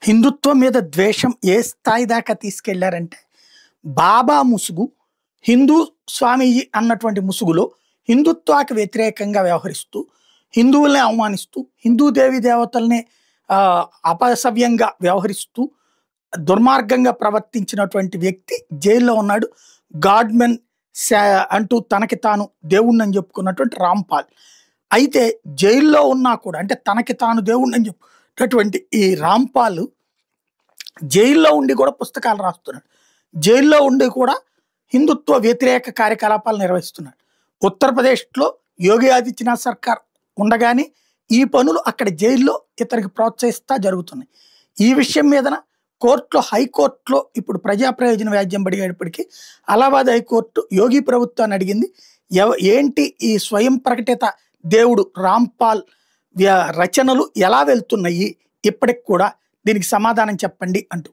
హిందుత్వం మీద ద్వేషం ఏ స్థాయి దాకా తీసుకెళ్లారంటే, బాబా ముసుగు, హిందూ స్వామీజీ అన్నటువంటి ముసుగులో హిందుత్వానికి వ్యతిరేకంగా వ్యవహరిస్తూ, హిందువుల్ని అవమానిస్తూ, హిందూ దేవి దేవతల్ని అపసవ్యంగా వ్యవహరిస్తూ, దుర్మార్గంగా ప్రవర్తించినటువంటి వ్యక్తి జైల్లో ఉన్నాడు. గాడ్మెన్ అంటూ తనకి తాను దేవుణ్ణని చెప్పుకున్నటువంటి రాంపాల్. అయితే జైల్లో ఉన్నా కూడా, అంటే తనకి తాను దేవుణ్ణని చెప్పుకున్నటువంటి ఈ రాంపాల్ జైల్లో ఉండి కూడా పుస్తకాలు రాస్తున్నాడు. జైల్లో ఉండి కూడా హిందుత్వ వ్యతిరేక కార్యకలాపాలు నిర్వహిస్తున్నాడు. ఉత్తరప్రదేశ్లో యోగి ఆదిత్యనాథ్ సర్కార్ ఉండగానే ఈ పనులు అక్కడ జైల్లో ఇతనికి ప్రోత్సహిస్తా జరుగుతున్నాయి. ఈ విషయం మీదన కోర్టులో, హైకోర్టులో ఇప్పుడు ప్రజా ప్రయోజన వ్యాజ్యం పడిగేటప్పటికీ అలహాబాద్ హైకోర్టు యోగి ప్రభుత్వాన్ని అడిగింది, ఏంటి ఈ స్వయం ప్రకటిత దేవుడు రాంపాల్ రచనలు ఎలా వెళ్తున్నాయి, ఇప్పటికి కూడా దీనికి సమాధానం చెప్పండి అంటూ.